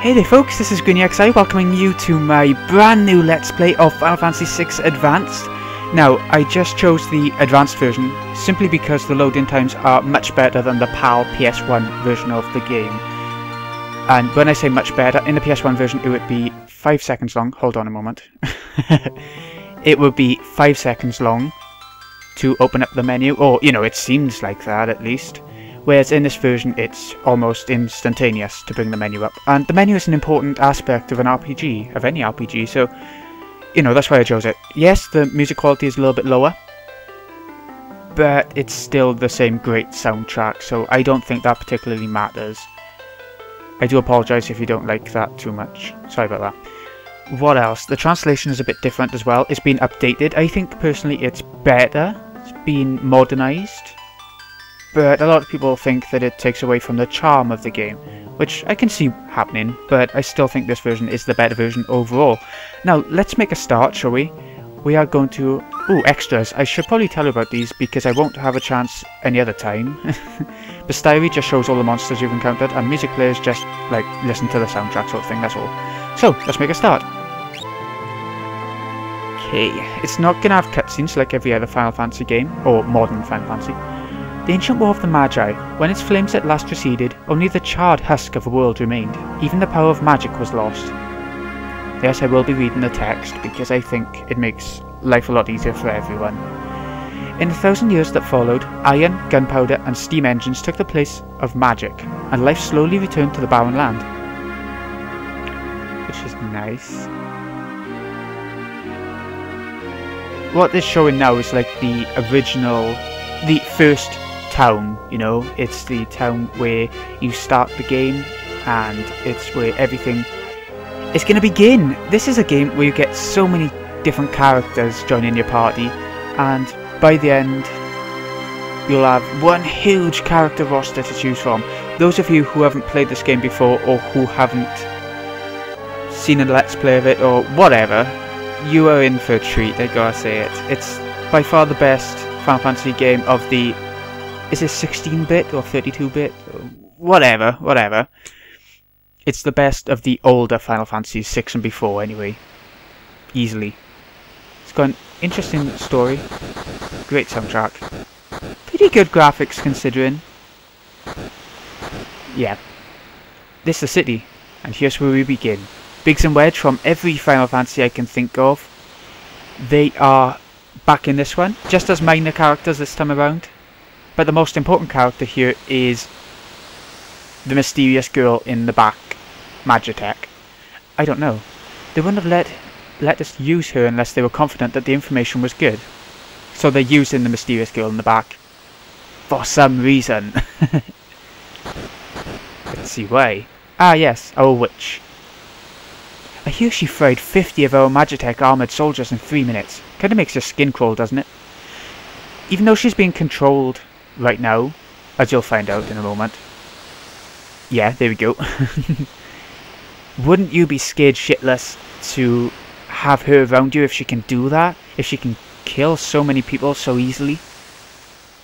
Hey there folks, this is GreenyXI welcoming you to my brand new Let's Play of Final Fantasy VI Advanced. Now, I just chose the Advanced version simply because the loading times are much better than the PAL PS1 version of the game. And when I say much better, in the PS1 version it would be 5 seconds long. Hold on a moment. It would be 5 seconds long to open up the menu, or, you know, it seems like that at least. Whereas in this version it's almost instantaneous to bring the menu up. And the menu is an important aspect of an RPG, of any RPG, so, you know, that's why I chose it. Yes, the music quality is a little bit lower, but it's still the same great soundtrack, so I don't think that particularly matters. I do apologise if you don't like that too much. Sorry about that. What else? The translation is a bit different as well. It's been updated. I think personally it's better. It's been modernised. But a lot of people think that it takes away from the charm of the game, which I can see happening, but I still think this version is the better version overall. Now, let's make a start, shall we? We are going to... Ooh, extras. I should probably tell you about these because I won't have a chance any other time. The diary just shows all the monsters you've encountered, and music players just, like, listen to the soundtrack sort of thing, that's all. So, let's make a start. Okay, it's not going to have cutscenes like every other Final Fantasy game, or modern Final Fantasy. The ancient war of the Magi. When its flames at last receded, only the charred husk of a world remained. Even the power of magic was lost. Yes, I will be reading the text, because I think it makes life a lot easier for everyone. In the 1,000 years that followed, iron, gunpowder and steam engines took the place of magic, and life slowly returned to the barren land. Which is nice. What they're showing now is like the original, the first town, you know, it's the town where you start the game and it's where everything is going to begin. This is a game where you get so many different characters joining your party, and by the end you'll have one huge character roster to choose from. Those of you who haven't played this game before or who haven't seen a Let's Play of it or whatever, you are in for a treat, I gotta say it. It's by far the best Final Fantasy game of the... Is it 16-bit or 32-bit? Whatever. It's the best of the older Final Fantasies, 6 and before anyway. Easily. It's got an interesting story. Great soundtrack. Pretty good graphics considering. Yeah. This is the city, and here's where we begin. Biggs and Wedge from every Final Fantasy I can think of. They are back in this one, just as minor characters this time around. But the most important character here is the mysterious girl in the back, Magitech. I don't know. They wouldn't have let us use her unless they were confident that the information was good. So they're using the mysterious girl in the back. For some reason. Let's see why. Ah yes, our witch. I hear she fried 50 of our Magitech armoured soldiers in 3 minutes. Kinda makes your skin crawl, doesn't it? Even though she's being controlled right now, as you'll find out in a moment. Yeah, there we go. Wouldn't you be scared shitless to have her around you if she can do that? If she can kill so many people so easily?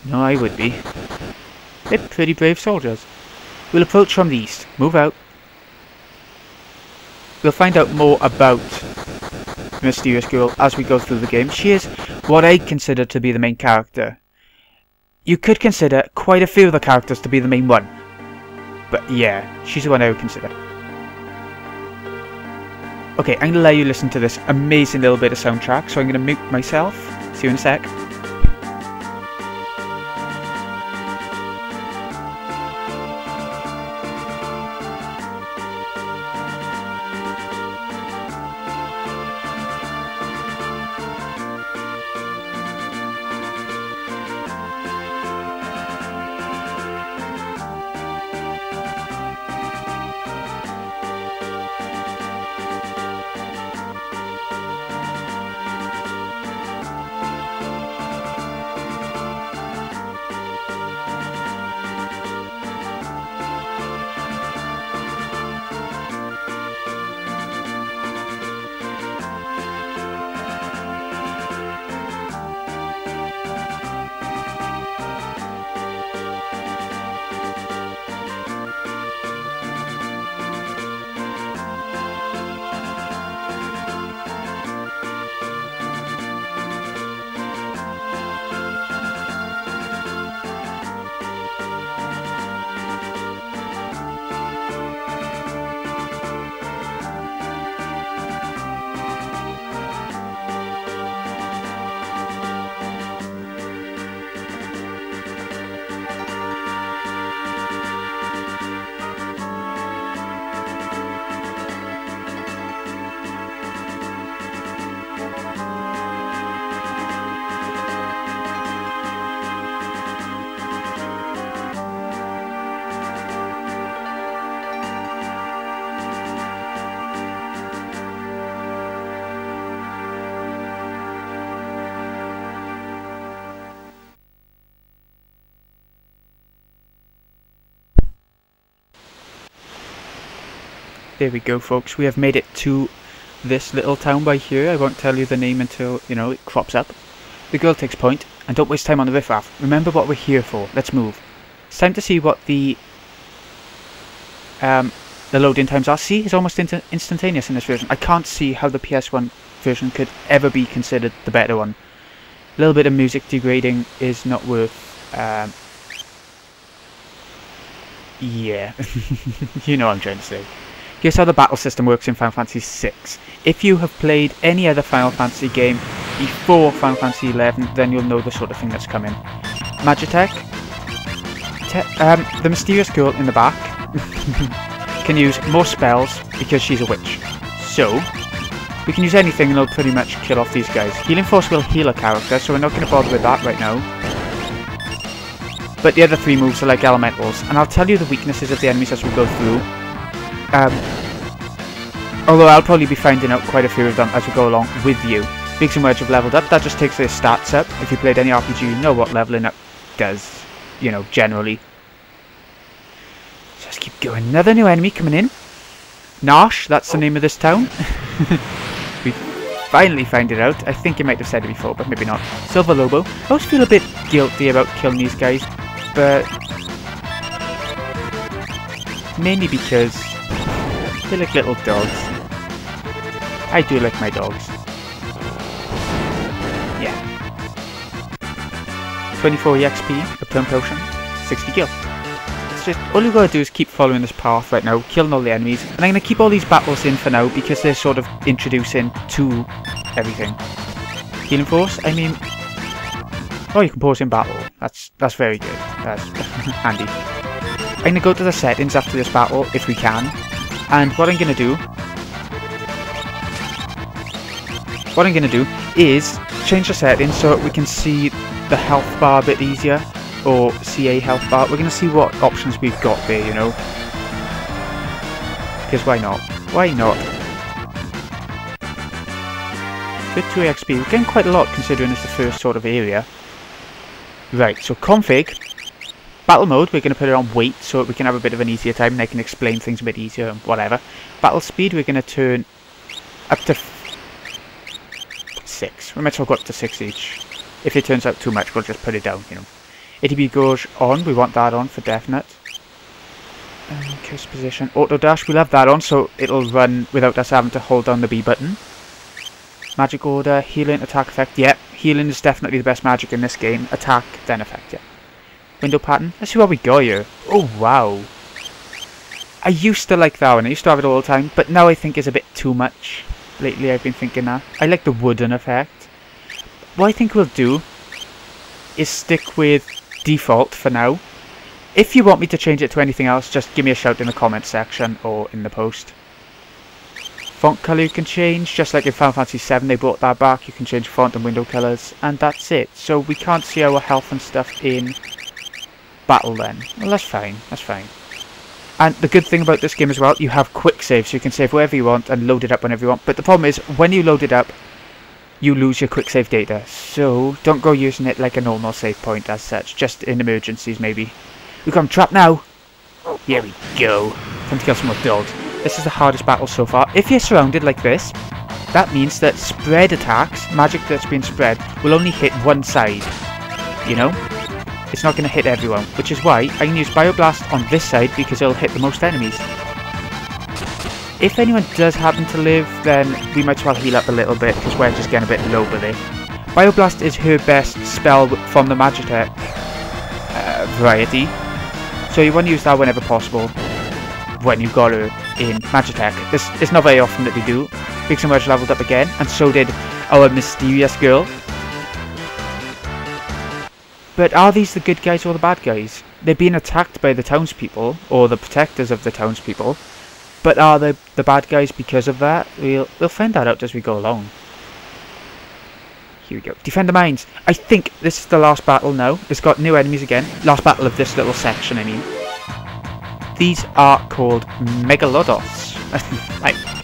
No, I would be. They're pretty brave soldiers. We'll approach from the east. Move out. We'll find out more about the mysterious girl as we go through the game. She is what I consider to be the main character. You could consider quite a few of the characters to be the main one. But yeah, she's the one I would consider. Okay, I'm going to let you listen to this amazing little bit of soundtrack, so I'm going to mute myself. See you in a sec. There we go, folks. We have made it to this little town by here. I won't tell you the name until, you know, it crops up. The girl takes point, and don't waste time on the riffraff. Remember what we're here for. Let's move. It's time to see what the load-in times are. See, it's almost instantaneous in this version. I can't see how the PS1 version could ever be considered the better one. A little bit of music degrading is not worth... yeah, you know what I'm trying to say. Here's how the battle system works in Final Fantasy VI. If you have played any other Final Fantasy game before Final Fantasy XI, then you'll know the sort of thing that's coming. Magitech, the mysterious girl in the back, can use more spells because she's a witch. So, we can use anything and it'll pretty much kill off these guys. Healing Force will heal a character, so we're not going to bother with that right now. But the other three moves are like elementals, and I'll tell you the weaknesses of the enemies as we go through. Although I'll probably be finding out quite a few of them as we go along with you. Biggs and Wedge have leveled up. That just takes their stats up. If you played any RPG, you know what leveling up does, you know, generally. Just keep going. Another new enemy coming in. Narshe, that's the name of this town. We finally found it out. I think you might have said it before, but maybe not. Silver Lobo. I always feel a bit guilty about killing these guys, but mainly because they're like little dogs. I do like my dogs. Yeah. 24 EXP, a turn potion, 60 gil. It's just, all you gotta do is keep following this path right now, killing all the enemies. And I'm gonna keep all these battles in for now because they're sort of introducing to everything. Healing Force, I mean... oh, you can pause in battle. That's very good. That's handy. I'm gonna go to the settings after this battle, if we can. And what I'm gonna do is change the settings so we can see the health bar a bit easier, or CA health bar. We're gonna see what options we've got there, you know. Because why not? Why not? Good 2 XP. We're getting quite a lot considering it's the first sort of area. Right, so config. Battle mode, we're going to put it on wait so we can have a bit of an easier time and I can explain things a bit easier and whatever. Battle speed, we're going to turn up to 6. We might as well go up to 6 each. If it turns out too much, we'll just put it down, you know. ATB gauge on, we want that on for definite. Curse position. Auto dash, we'll have that on so it'll run without us having to hold down the B button. Magic order, healing, attack, effect. Yep, healing is definitely the best magic in this game. Attack, then effect, yeah. Window pattern. Let's see what we got here. Oh, wow. I used to like that one. I used to have it all the time. But now I think it's a bit too much. Lately I've been thinking that. I like the wooden effect. What I think we'll do is stick with default for now. If you want me to change it to anything else, just give me a shout in the comments section or in the post. Font colour you can change. Just like in Final Fantasy VII they brought that back. You can change font and window colours. And that's it. So we can't see our health and stuff in... battle then. Well, that's fine. That's fine. And the good thing about this game as well, you have quick save, so you can save wherever you want and load it up whenever you want. But the problem is, when you load it up, you lose your quick save data. So don't go using it like a normal save point as such. Just in emergencies, maybe. We've got him trapped now. Here we go. Time to kill some more dogs. This is the hardest battle so far. If you're surrounded like this, that means that spread attacks, magic that's been spread, will only hit one side. You know? It's not going to hit everyone, which is why I can use Bioblast on this side because it'll hit the most enemies. If anyone does happen to live, then we might as well heal up a little bit because we're just getting a bit low with it. Bioblast is her best spell from the Magitech variety, so you want to use that whenever possible when you've got her in Magitech. It's not very often that they do. Biggs and Wedge leveled up again, and so did our mysterious girl. But are these the good guys or the bad guys? They're being attacked by the townspeople, or the protectors of the townspeople. But are they the bad guys because of that? We'll find that out as we go along. Here we go. Defend the mines. I think this is the last battle now. It's got new enemies again. Last battle of this little section, I mean. These are called Megalodos.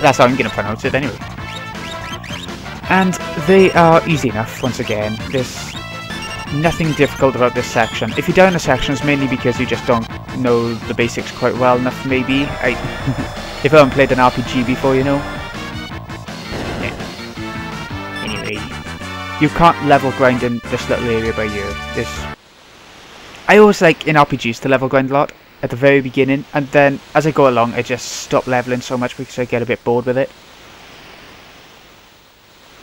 That's how I'm going to pronounce it anyway. And they are easy enough, once again. There's nothing difficult about this section. If you down a section, it's mainly because you just don't know the basics quite well enough, maybe. If you haven't played an RPG before, you know. Yeah. Anyway, you can't level grind in this little area by year. I always like in RPGs to level grind a lot at the very beginning, and then as I go along I just stop leveling so much because I get a bit bored with it.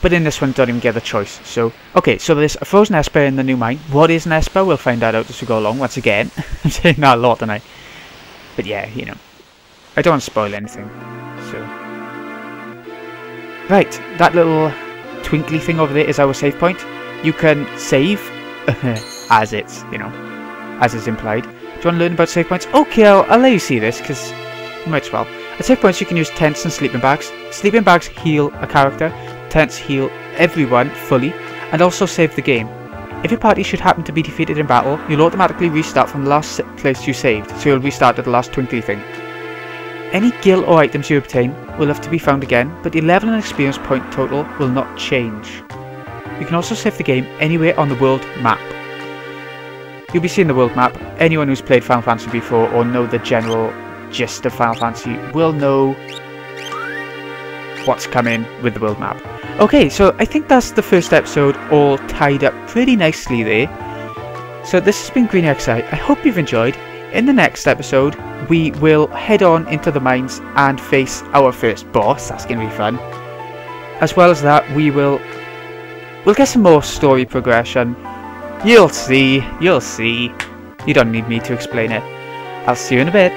But in this one, don't even get a choice. So, okay, so there's a frozen Esper in the new mine. What is an Esper? We'll find that out as we go along. Once again, I'm saying that a lot, don't I? But yeah, you know, I don't want to spoil anything. So, right, that little twinkly thing over there is our save point. You can save as it's, you know, as is implied. Do you want to learn about save points? Okay, I'll let you see this because you might as well. At save points, you can use tents and sleeping bags. Sleeping bags heal a character. Tents heal everyone fully, and also save the game. If your party should happen to be defeated in battle, you'll automatically restart from the last place you saved, so you'll restart at the last twinkly thing. Any gil or items you obtain will have to be found again, but your level and experience point total will not change. You can also save the game anywhere on the world map. You'll be seeing the world map. Anyone who's played Final Fantasy before or know the general gist of Final Fantasy will know what's coming with the world map. Okay, so I think that's the first episode all tied up pretty nicely there. So this has been GreenXI. I hope you've enjoyed. In the next episode, we will head on into the mines and face our first boss. That's going to be fun. As well as that, we'll get some more story progression. You'll see. You don't need me to explain it. I'll see you in a bit.